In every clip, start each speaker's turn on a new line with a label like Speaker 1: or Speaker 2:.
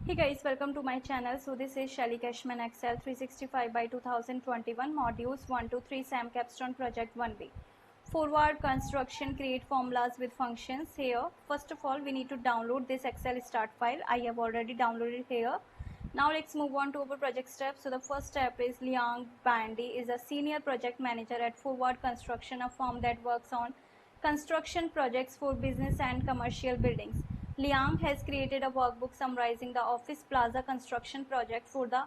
Speaker 1: Hey guys, welcome to my channel. So this is Shelly Cashman Excel 365 by 2021 modules 1 to 3 SAM Capstone Project 1B. Forward construction, create formulas with functions. Here, first of all, we need to download this Excel start file. I have already downloaded here. Now let's move on to our project steps. So the first step is Liang Bandy is a senior project manager at Forward Construction, a firm that works on construction projects for business and commercial buildings. Liang has created a workbook summarizing the Office Plaza construction project for the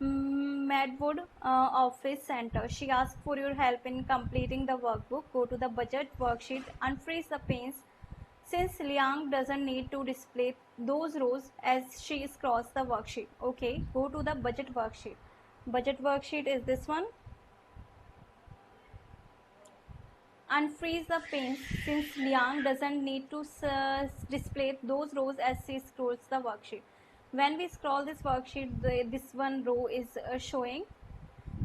Speaker 1: Madwood Office Center. She asked for your help in completing the workbook. Go to the budget worksheet, unfreeze the panes. Since Liang doesn't need to display those rows as she scrolls the worksheet. Okay, go to the budget worksheet. Budget worksheet is this one. Unfreeze the panes since Liang doesn't need to display those rows as she scrolls the worksheet. When we scroll this worksheet, this one row is showing.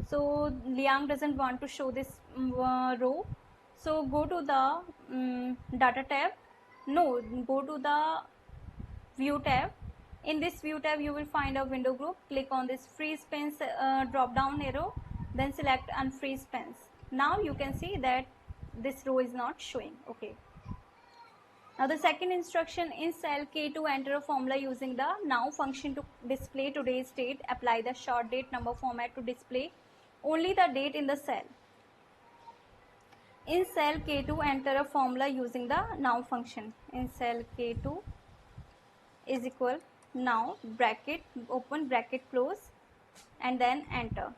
Speaker 1: So Liang doesn't want to show this row. So go to the data tab. No, go to the view tab. In this view tab, you will find a window group. Click on this freeze panes drop down arrow. Then select unfreeze panes. Now you can see that this row is not showing. Okay. Now the second instruction, in cell K2 enter a formula using the now function to display today's date. Apply the short date number format to display only the date in the cell. In cell K2 enter a formula using the now function. In cell K2 is equal now bracket open bracket close and then enter.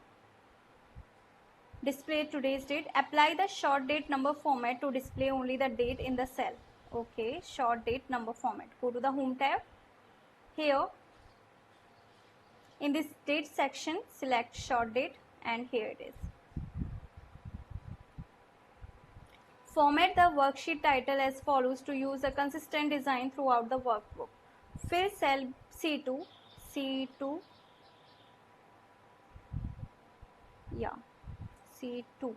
Speaker 1: Display today's date. Apply the short date number format to display only the date in the cell. Okay, short date number format. Go to the home tab. Here in this date section, select short date and here it is. Format the worksheet title as follows to use a consistent design throughout the workbook. Fill cell C2, C2, C2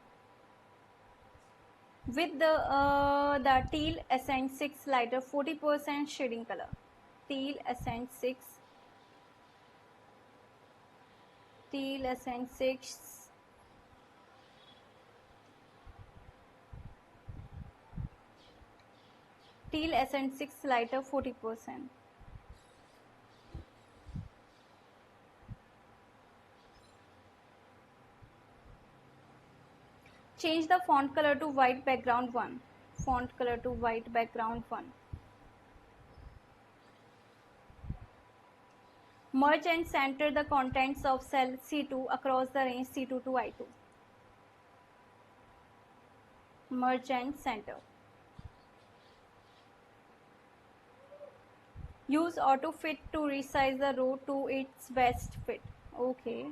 Speaker 1: with the teal accent 6 lighter 40% shading color. Teal accent 6, teal accent 6, teal accent 6 lighter 40%. Change the font color to white background 1. Font color to white background 1. Merge and center the contents of cell C2 across the range C2 to I2. Merge and center. Use auto fit to resize the row to its best fit. Okay.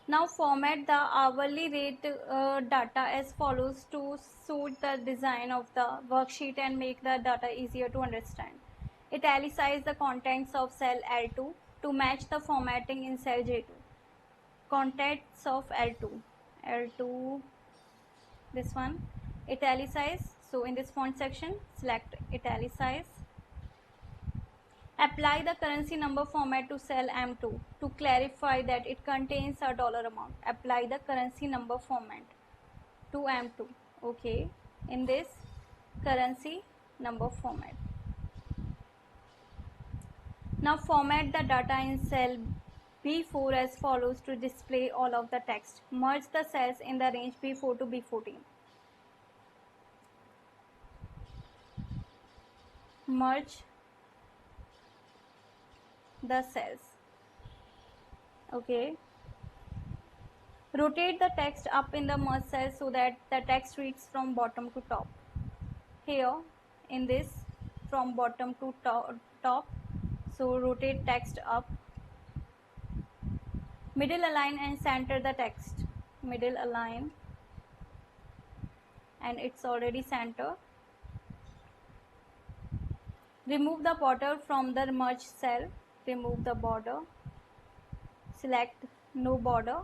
Speaker 1: Now format the hourly rate data as follows to suit the design of the worksheet and make the data easier to understand. Italicize the contents of cell L2 to match the formatting in cell J2. Contents of L2, this one, italicize. So in this font section, select italicize. Apply the currency number format to cell M2 to clarify that it contains a dollar amount. Apply the currency number format to M2. Okay, in this currency number format. Now format the data in cell B4 as follows to display all of the text. Merge the cells in the range B4 to B14. Merge the cells. Okay. Rotate the text up in the merge cell so that the text reads from bottom to top. Here in this from bottom to top. So rotate text up. Middle align and center the text. Middle align and it's already centered. Remove the border from the merged cell. Remove the border. Select no border.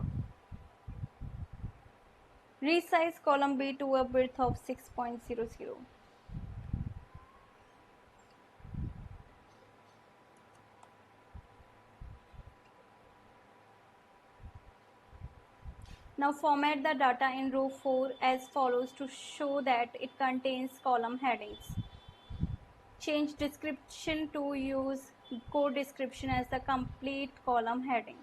Speaker 1: Resize column B to a width of 6.00. Now format the data in row 4 as follows to show that it contains column headings. Change description to use code description as the complete column heading.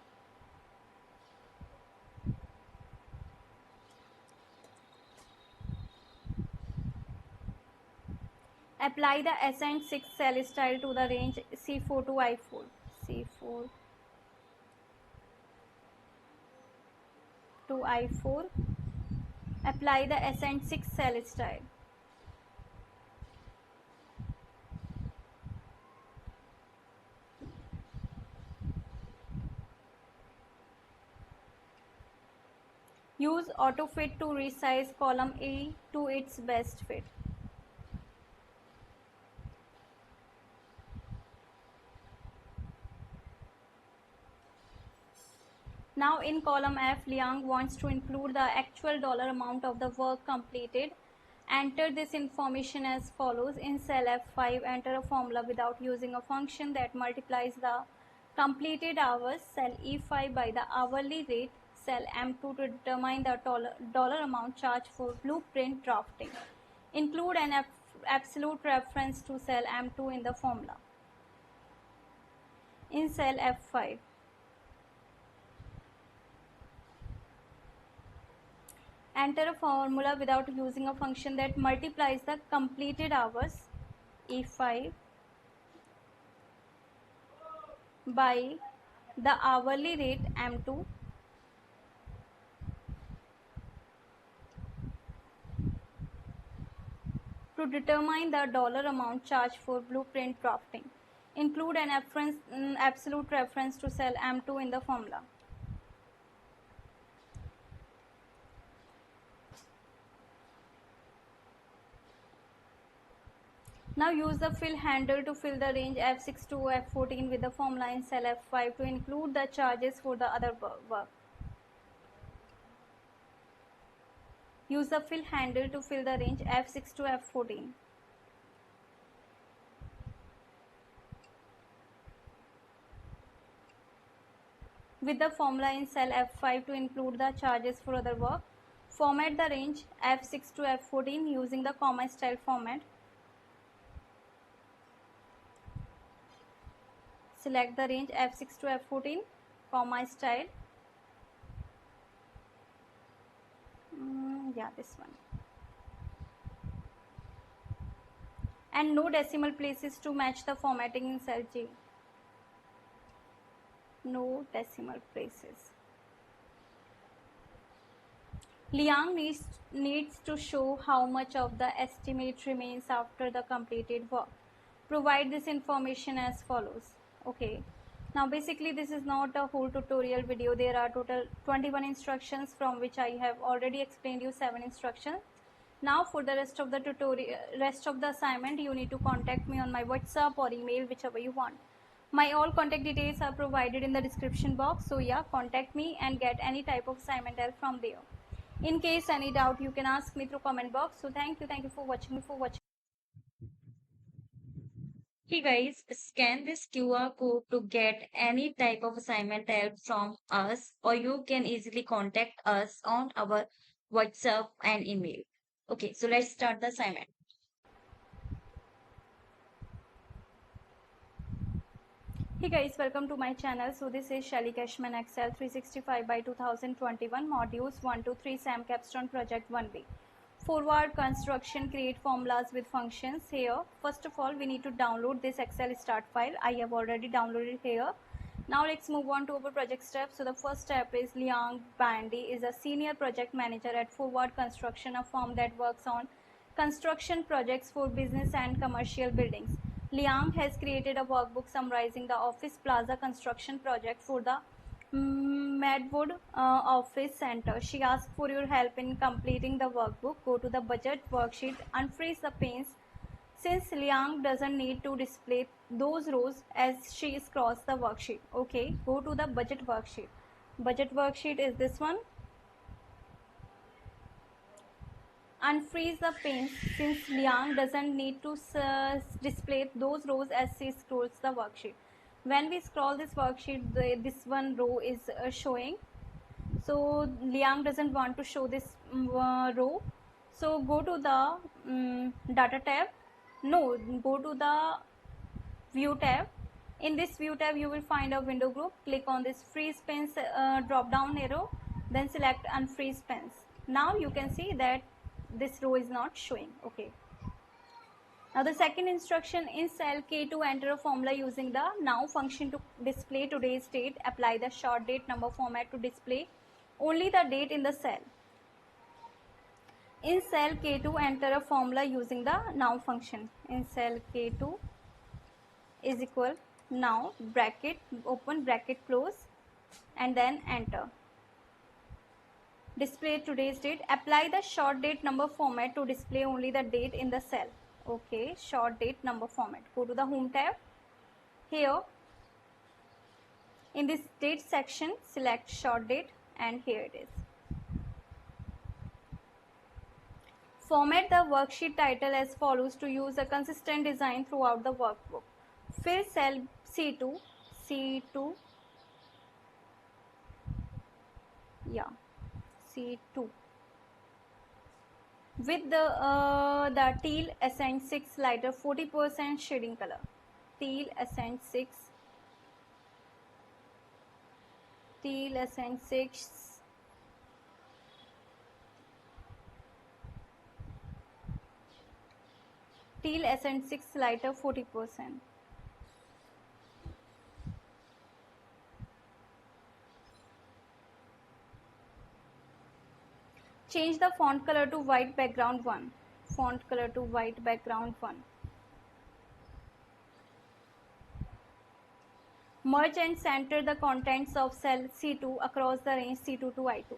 Speaker 1: Apply the assigned 6 cell style to the range C4 to I4. C4 to I4. Apply the assigned 6 cell style. Use AutoFit to resize column A to its best fit. Now in column F, Liang wants to include the actual dollar amount of the work completed. Enter this information as follows. In cell F5, enter a formula without using a function that multiplies the completed hours, cell E5 by the hourly rate, cell M2 to determine the dollar amount charged for blueprint drafting. Include an absolute reference to cell M2 in the formula. In cell F5, enter a formula without using a function that multiplies the completed hours E5 by the hourly rate M2 to determine the dollar amount charged for blueprint drafting. Include an absolute reference to cell M2 in the formula. Now use the fill handle to fill the range F6 to F14 with the formula in cell F5 to include the charges for the other work. Use the fill handle to fill the range F6 to F14. With the formula in cell F5 to include the charges for other work. Format the range F6 to F14 using the comma style format. Select the range F6 to F14, comma style. Yeah, this one. And no decimal places to match the formatting in cell G. No decimal places. Liang needs to show how much of the estimate remains after the completed work. Provide this information as follows. Okay. Now basically this is not a whole tutorial video. There are total 21 instructions from which I have already explained you 7 instructions. Now for the rest of the assignment, you need to contact me on my WhatsApp or email, whichever you want. My all contact details are provided in the description box. So yeah, contact me and get any type of assignment help from there. In case any doubt, you can ask me through comment box. So thank you for watching.
Speaker 2: Hey guys, scan this QR code to get any type of assignment help from us, or you can easily contact us on our WhatsApp and email. Okay, so let's start the assignment.
Speaker 1: Hey guys, welcome to my channel. So this is Shelly Cashman Excel 365 by 2021 modules 1 to 3 SAM Capstone Project 1B. Forward construction, create formulas with functions. Here, first of all, we need to download this Excel start file. I have already downloaded here. Now let's move on to our project steps. So the first step is Liang Bandy is a senior project manager at Forward Construction, a firm that works on construction projects for business and commercial buildings. Liang has created a workbook summarizing the office plaza construction project for the Madwood Office Center. She asked for your help in completing the workbook. Go to the budget worksheet, unfreeze the panes. Since Liang doesn't need to display those rows as she scrolls the worksheet. Okay, go to the budget worksheet. Budget worksheet is this one. Unfreeze the panes since Liang doesn't need to display those rows as she scrolls the worksheet. When we scroll this worksheet, this one row is showing. So Liang doesn't want to show this row. So go to the data tab. No, go to the view tab. In this view tab, you will find a window group. Click on this freeze pens drop down arrow, then select unfreeze pens. Now you can see that this row is not showing. Okay. Now the second instruction, in cell K2 enter a formula using the now function to display today's date. Apply the short date number format to display only the date in the cell. In cell K2 enter a formula using the now function. In cell K2 is equal now bracket open bracket close and then enter. Display today's date. Apply the short date number format to display only the date in the cell. Okay, short date number format. Go to the home tab. Here in this date section, select short date and here it is. Format the worksheet title as follows to use a consistent design throughout the workbook. फिर cell C2 yeah C2 with the teal accent 6 lighter 40% shading color. Teal accent 6 teal accent 6 teal accent 6 lighter 40%. Change the font color to white background 1. Font color to white background 1. Merge and center the contents of cell C2 across the range C2 to I2.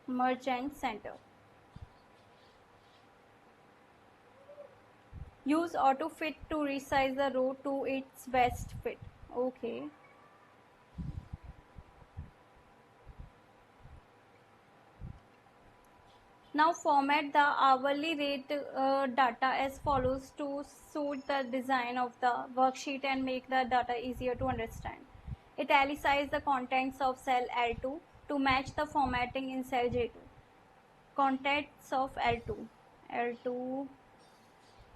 Speaker 1: Merge and center. Use auto fit to resize the row to its best fit. Okay. Now format the hourly rate data as follows to suit the design of the worksheet and make the data easier to understand. Italicize the contents of cell L2 to match the formatting in cell J2. Contents of L2,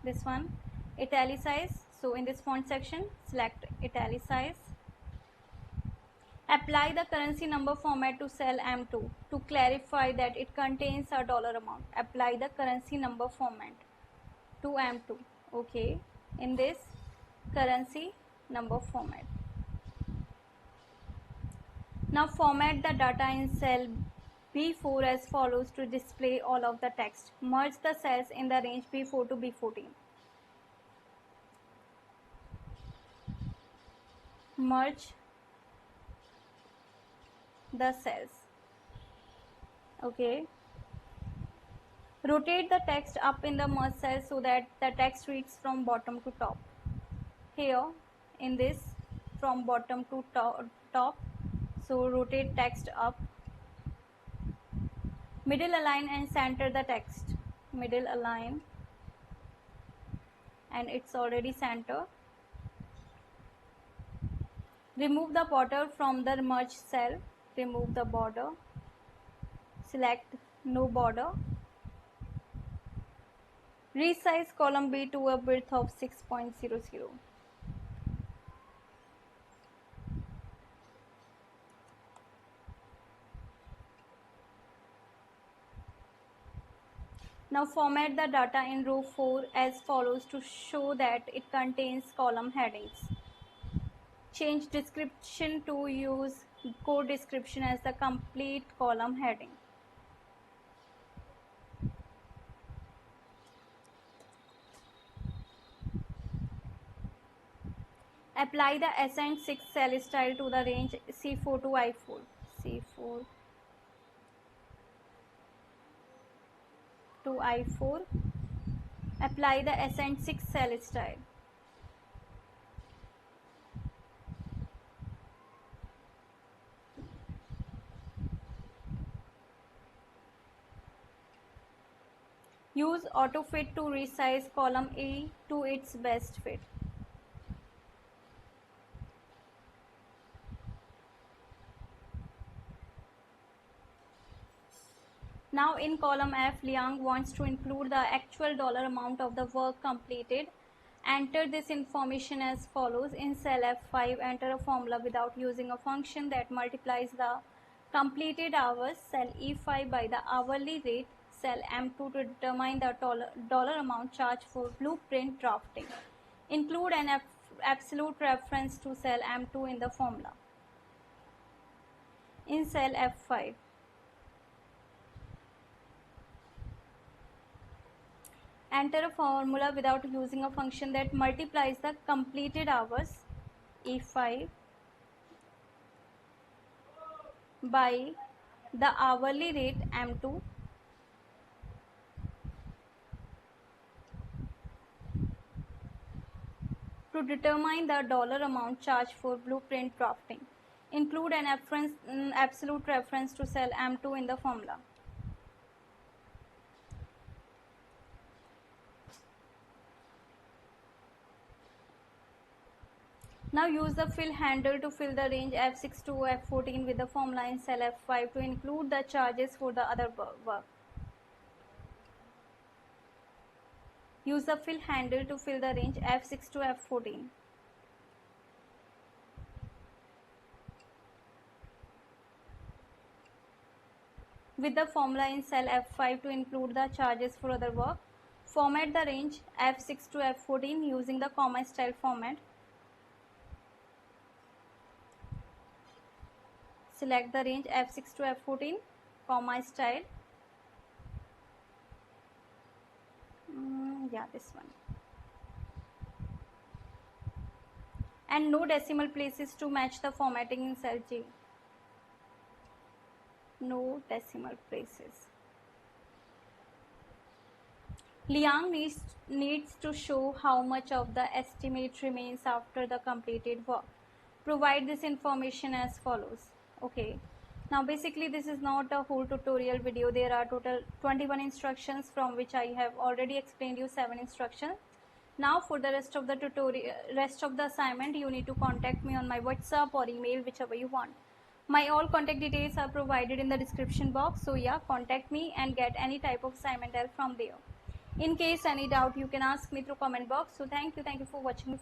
Speaker 1: this one, italicize. So in this font section, select italicize. Apply the currency number format to cell M2 to clarify that it contains a dollar amount. Apply the currency number format to M2. Okay, in this currency number format. Now format the data in cell B4 as follows to display all of the text. Merge the cells in the range B4 to B14. Merge the cells. Okay. Rotate the text up in the merge cell so that the text reads from bottom to top. Here in this from bottom to top. So rotate text up. Middle align and center the text. Middle align and it's already centered. Remove the border from the merge cell. Remove the border. Select no border. Resize column B to a width of 6.00. Now format the data in row 4 as follows to show that it contains column headings. Change description to use code description as the complete column heading. Apply the accent 6 cell style to the range C4 to I4. C4 to I4. Apply the accent 6 cell style. Use auto fit to resize column A to its best fit. Now in column F, Liang wants to include the actual dollar amount of the work completed. Enter this information as follows. In cell F5, enter a formula without using a function that multiplies the completed hours, cell E5, by the hourly rate, cell M2, to determine the dollar amount charged for blueprint drafting. Include an absolute reference to cell M2 in the formula. In cell F5, enter a formula without using a function that multiplies the completed hours, E5, by the hourly rate, M2, to determine the dollar amount charged for blueprint drafting. Include an absolute reference to cell M2 in the formula. Now use the fill handle to fill the range F6 to F14 with the formula in cell F5 to include the charges for the other work. Use the fill handle to fill the range F6 to F14. With the formula in cell F5 to include the charges for other work. Format the range F6 to F14 using the comma style format. Select the range F6 to F14, comma style. This one. And no decimal places to match the formatting in cell G. No decimal places. Liang needs to show how much of the estimate remains after the completed work. Provide this information as follows. Okay. Now basically this is not a whole tutorial video. There are total 21 instructions, from which I have already explained you 7 instructions. Now for the rest of the assignment, you need to contact me on my WhatsApp or email, whichever you want. My all contact details are provided in the description box. So yeah, contact me and get any type of assignment help from there. In case any doubt, you can ask me through comment box. So thank you for watching.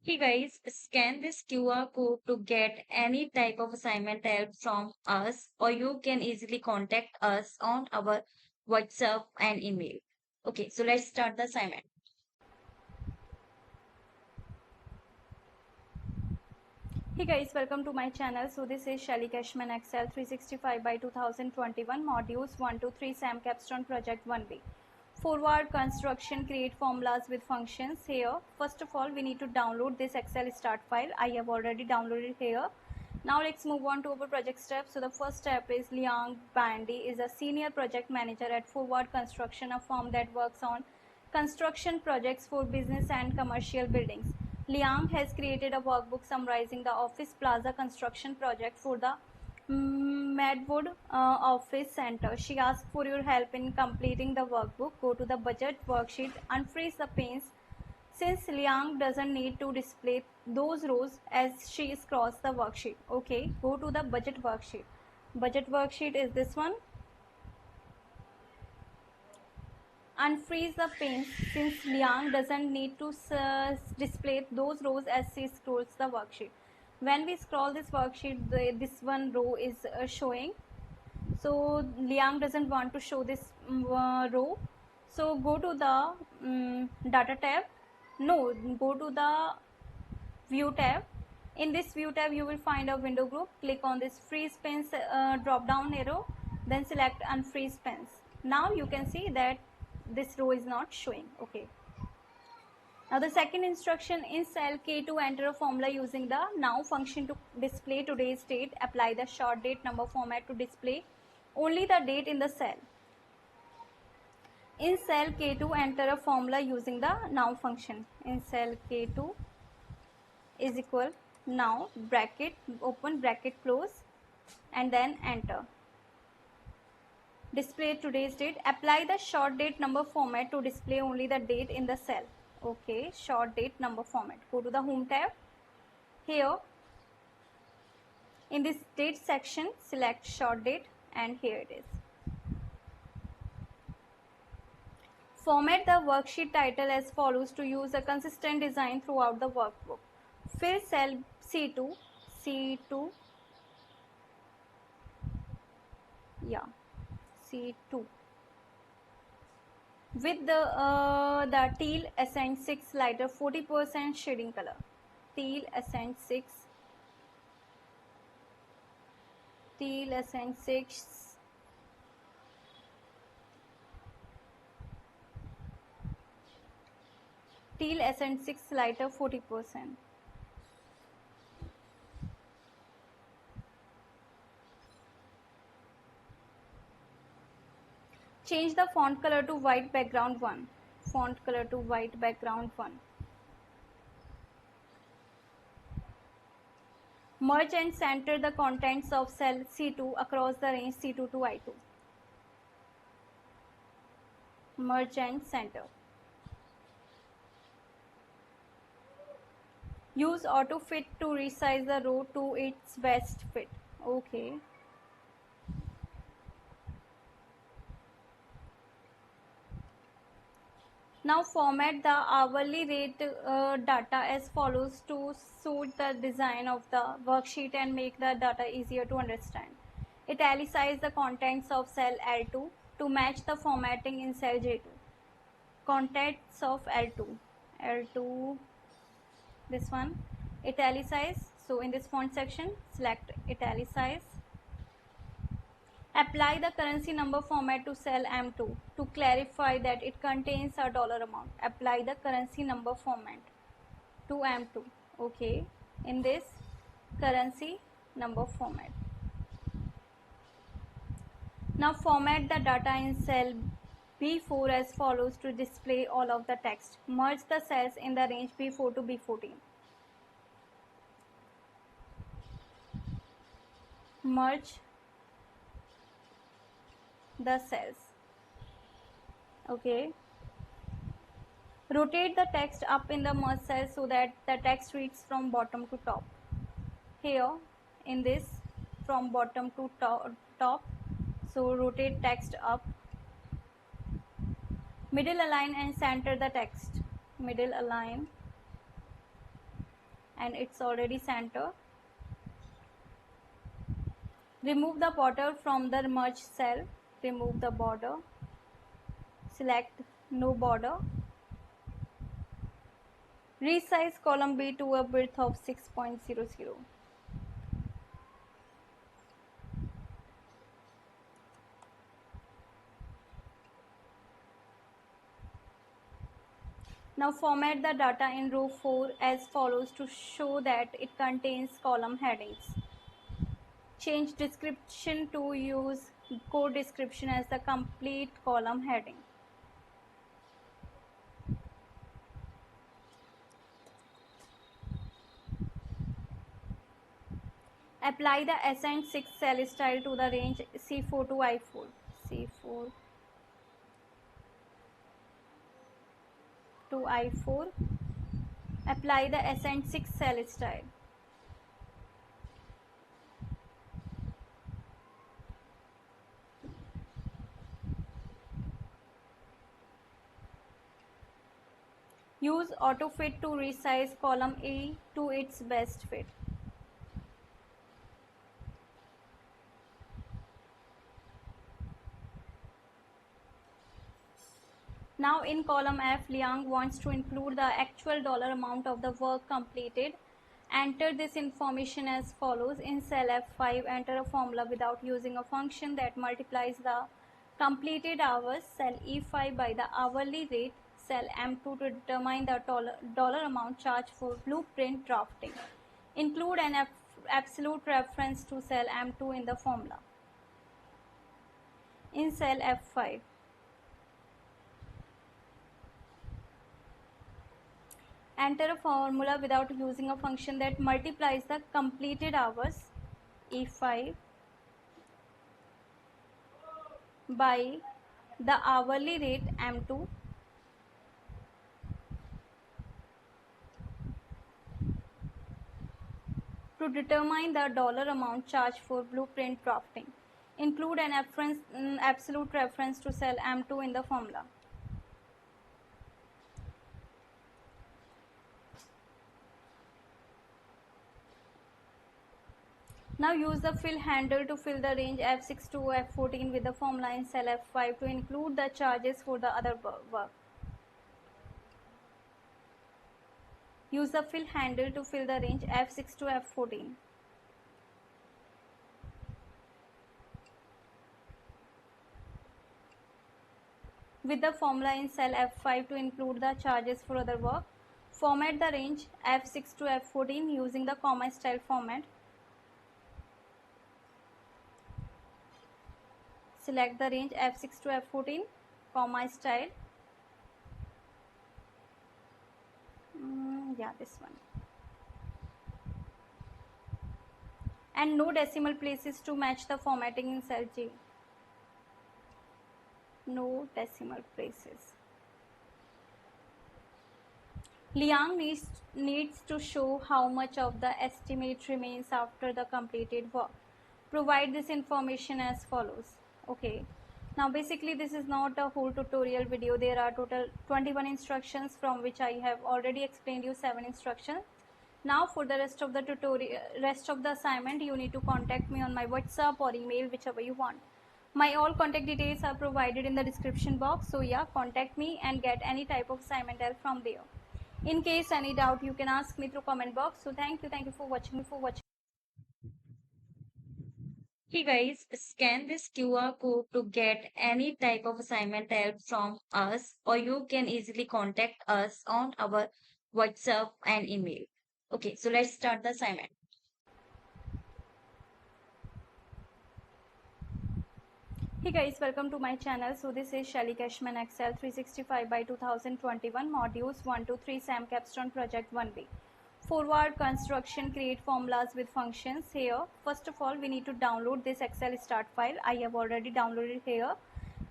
Speaker 2: Hey guys, scan this QR code to get any type of assignment help from us, or you can easily contact us on our WhatsApp and email. Okay, so let's start the assignment.
Speaker 1: Hey guys, welcome to my channel. So this is Shelly Cashman Excel 365 by 2021 modules 1 to 3 SAM Capstone Project 1B. Forward construction, create formulas with functions. Here, first of all, we need to download this Excel start file. I have already downloaded here. Now let's move on to our project steps. So the first step is Liang Bandy is a senior project manager at Forward Construction, a firm that works on construction projects for business and commercial buildings. Liang has created a workbook summarizing the office plaza construction project for the Madwood Office Center. She asked for your help in completing the workbook. Go to the budget worksheet, unfreeze the panes. Since Liang doesn't need to display those rows as she scrolls the worksheet. Okay, go to the budget worksheet. Budget worksheet is this one. Unfreeze the panes since Liang doesn't need to display those rows as she scrolls the worksheet. When we scroll this worksheet, this one row is showing. So Liang doesn't want to show this row. So go to the data tab. No, go to the view tab. In this view tab, you will find a window group. Click on this freeze panes drop down arrow, then select unfreeze panes. Now you can see that this row is not showing. Okay. Now the second instruction, in cell K2, enter a formula using the now function to display today's date. Apply the short date number format to display only the date in the cell. In cell K2, enter a formula using the now function. In cell K2 is equal now bracket open bracket close and then enter. Display today's date. Apply the short date number format to display only the date in the cell. Okay, short date number format. Go to the home tab. Here In this date section, select short date, and here it is. Format the worksheet title as follows to use a consistent design throughout the workbook. Fill cell C2, C2 with the teal accent 6 lighter 40% shading color. Teal accent 6 teal accent 6 teal accent 6 lighter 40%. Change the font color to white background 1. Font color to white background 1. Merge and center the contents of cell C2 across the range C2 to I2. Merge and center. Use auto fit to resize the row to its best fit. Okay. Now format the hourly rate data as follows to suit the design of the worksheet and make the data easier to understand. Italicize the contents of cell L2 to match the formatting in cell J2. Contents of L2, this one, italicize. So in this font section, select italicize. Apply the currency number format to cell M2 to clarify that it contains a dollar amount. Apply the currency number format to M2. Okay, in this currency number format. Now format the data in cell B4 as follows to display all of the text. Merge the cells in the range B4 to B14. Merge the cells. Okay. Rotate the text up in the merge cell so that the text reads from bottom to top. Here in this from bottom to top. So rotate text up. Middle align and center the text. Middle align, and it's already centered. Remove the border from the merge cell. Remove the border. Select no border. Resize column B to a width of 6.00. Now format the data in row 4 as follows to show that it contains column headings. Change description to use code description as the complete column heading. Apply the accent 6 cell style to the range C4 to I4. C4 to I4. Apply the accent 6 cell style. Use auto fit to resize column A to its best fit. Now in column F, Liang wants to include the actual dollar amount of the work completed. Enter this information as follows. In cell F5, enter a formula without using a function that multiplies the completed hours, cell E5 by the hourly rate, cell M2 to determine the dollar amount charged for blueprint drafting. Include an absolute reference to cell M2 in the formula. In cell F5, enter a formula without using a function that multiplies the completed hours, E5, by the hourly rate, M2, To determine the dollar amount charged for blueprint drafting, include an absolute reference to cell M2 in the formula. Now use the fill handle to fill the range F6 to F14 with the formula in cell F5 to include the charges for the other work. Use the fill handle to fill the range F6 to F14. With the formula in cell F5 to include the charges for other work. Format the range F6 to F14 using the comma style format. Select the range F6 to F14, comma style. Yeah, this one. And no decimal places to match the formatting in cell G. No decimal places. Liang needs to show how much of the estimate remains after the completed work. Provide this information as follows. Okay. Now basically this is not a whole tutorial video. There are total 21 instructions from which I have already explained you 7 instructions. Now for the rest of the tutorial, rest of the assignment, you need to contact me on my WhatsApp or email, whichever you want. My all contact details are provided in the description box. So yeah, contact me and get any type of assignment help from there. In case any doubt, you can ask me through comment box. So thank you for watching.
Speaker 2: Hey guys, scan this QR code to get any type of assignment help from us, or you can easily contact us on our WhatsApp and email. Okay, so let's start the assignment.
Speaker 1: Hey guys, welcome to my channel. So this is Shelly Cashman Excel 365 by 2021 modules 1 to 3 SAM Capstone Project 1B. Forward construction, create formulas with functions. Here, first of all, we need to download this Excel start file. I have already downloaded here.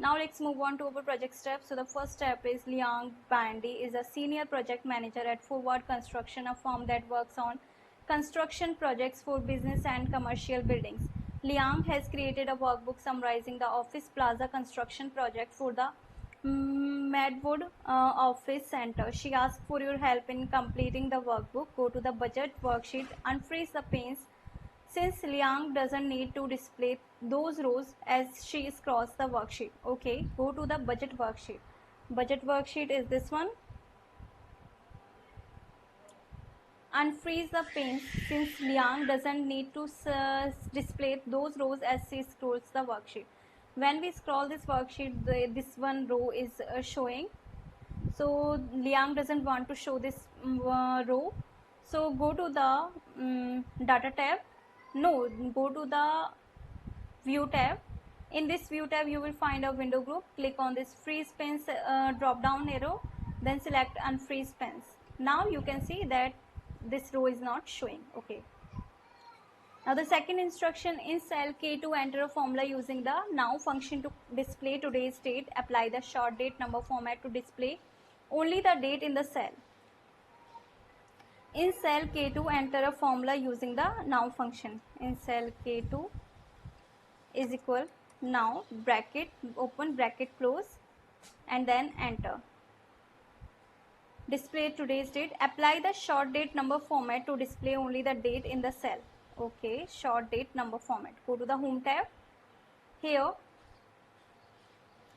Speaker 1: Now let's move on to our project steps. So the first step is Liang Bandy is a senior project manager at Forward Construction, a firm that works on construction projects for business and commercial buildings. Liang has created a workbook summarizing the office plaza construction project for the Madwood Office Center. She asked for your help in completing the workbook. Go to the budget worksheet, unfreeze the panes. Since Liang doesn't need to display those rows as she scrolls the worksheet. Okay, go to the budget worksheet. Budget worksheet is this one. Unfreeze the panes since Liang doesn't need to display those rows as she scrolls the worksheet. When we scroll this worksheet, this one row is showing. So Liang doesn't want to show this row. So go to the data tab. No, go to the view tab. In this view tab, you will find a window group. Click on this freeze panes drop down arrow. Then select unfreeze panes. Now you can see that this row is not showing. Okay. Now the second instruction, in cell K2 enter a formula using the now function to display today's date. Apply the short date number format to display only the date in the cell. In cell K2 enter a formula using the now function. In cell K2 is equal now bracket open bracket close and then enter. Display today's date. Apply the short date number format to display only the date in the cell. Okay, short date number format. Go to the home tab. Here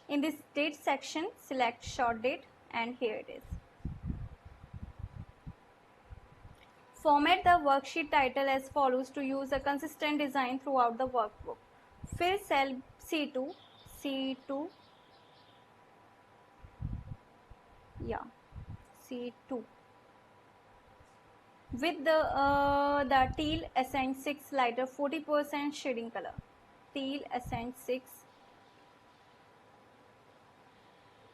Speaker 1: in this date section, select short date and here it is. Format the worksheet title as follows to use a consistent design throughout the workbook. Fill cell C2, C2 with the teal accent 6 lighter 40% shading color. Teal accent 6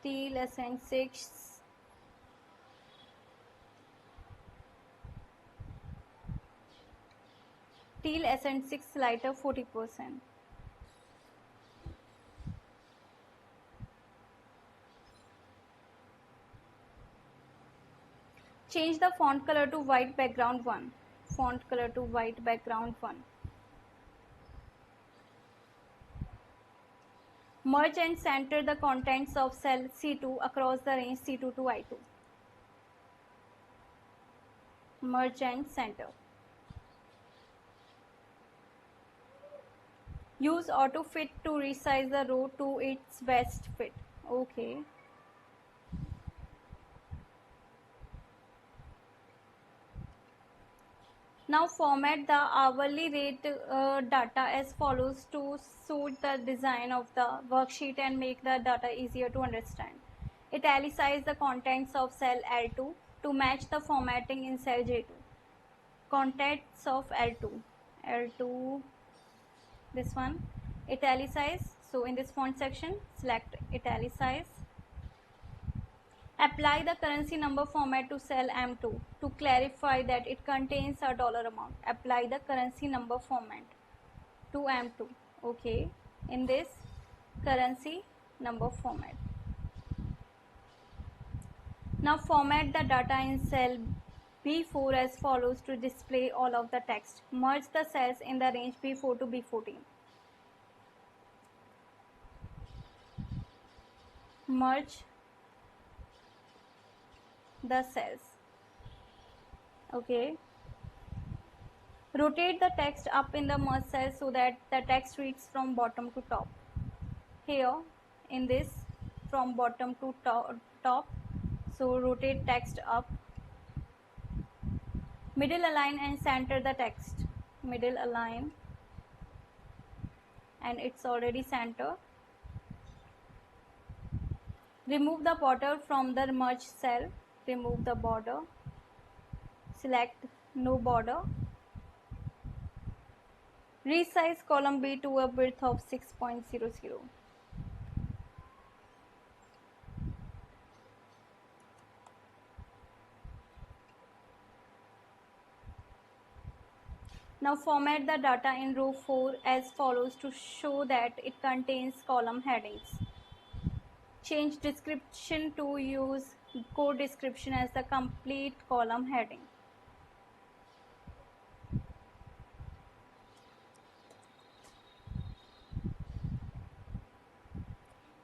Speaker 1: teal accent 6 teal accent 6 lighter 40%. Change the font color to white background 1. font color to white, background 1. Merge and center the contents of cell C2 across the range C2 to I2. Merge and center. Use auto fit to resize the row to its best fit. Okay. Now format the hourly rate data as follows to suit the design of the worksheet and make the data easier to understand. Italicize the contents of cell L2 to match the formatting in cell J2. Contents of L2, this one, italicize. So in this font section, select italicize. Apply the currency number format to cell M2 to clarify that it contains a dollar amount. Apply the currency number format to M2. Okay, in this currency number format. Now format the data in cell B4 as follows to display all of the text. Merge the cells in the range B4 to B14. Merge the cells. Okay. Rotate the text up in the merge cell so that the text reads from bottom to top. Here in this, from bottom to top, so rotate text up. Middle align and center the text. Middle align, and it's already centered. Remove the border from the merge cell. Remove the border. Select no border. Resize column B to a width of 6.00. Now format the data in row 4 as follows to show that it contains column headings. Change description to use code description as the complete column heading.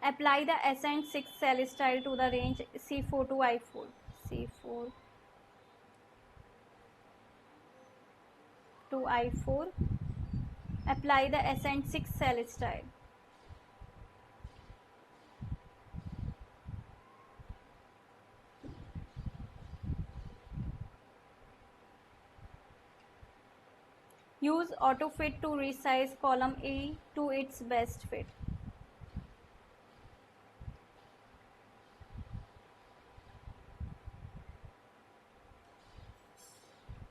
Speaker 1: Apply the Ascent 6 cell style to the range C4 to I4. C4 to I4. Apply the Ascent 6 cell style. Use auto fit to resize column A to its best fit.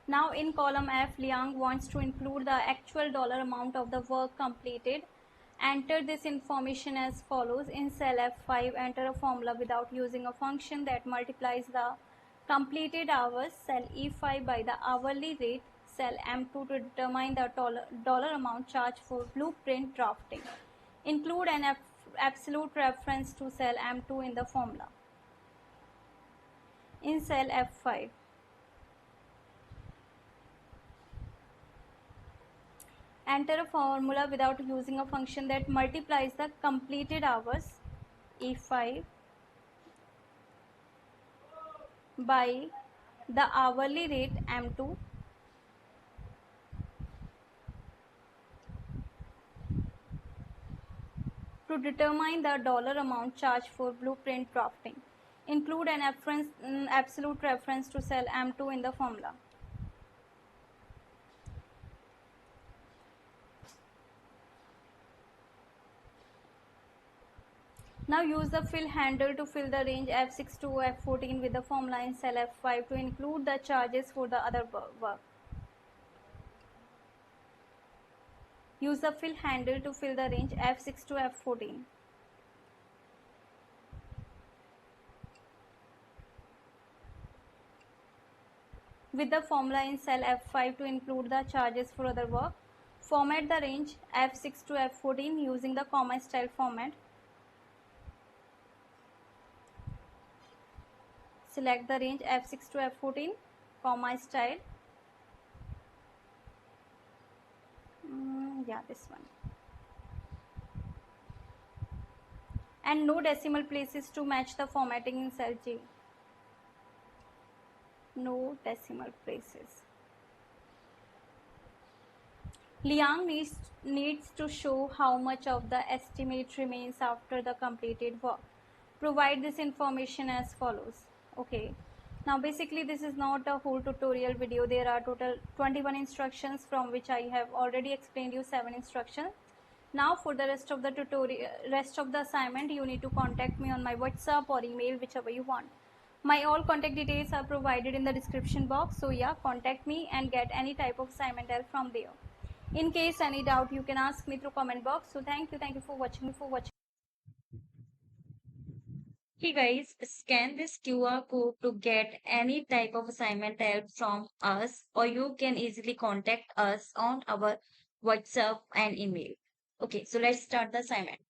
Speaker 1: Now in column F, Liang wants to include the actual dollar amount of the work completed. Enter this information as follows. In cell F5, enter a formula without using a function that multiplies the completed hours, cell E5 by the hourly rate, cell M2 to determine the dollar amount charged for blueprint drafting. Include an absolute reference to cell M2 in the formula. In cell F5, enter a formula without using a function that multiplies the completed hours, E5, by the hourly rate, M2, to determine the dollar amount charged for blueprint drafting. Include an absolute reference to cell M2 in the formula. Now use the fill handle to fill the range F6 to F14 with the formula in cell F5 to include the charges for the other work. Use the fill handle to fill the range F6 to F14. With the formula in cell F5 to include the charges for other work. Format the range F6 to F14 using the comma style format. Select the range F6 to F14, comma style. Yeah, this one. And no decimal places to match the formatting in cell G. No decimal places. Liang needs to show how much of the estimate remains after the completed work. Provide this information as follows. Okay. Now basically this is not a whole tutorial video. There are total 21 instructions, from which I have already explained you 7 instructions. Now for the rest of the assignment, you need to contact me on my WhatsApp or email, whichever you want. My all contact details are provided in the description box. So yeah, contact me and get any type of assignment help from there. In case any doubt, you can ask me through comment box. So thank you for watching.
Speaker 2: Hey guys, scan this QR code to get any type of assignment help from us, or you can easily contact us on our WhatsApp and email. Okay, so let's start the assignment.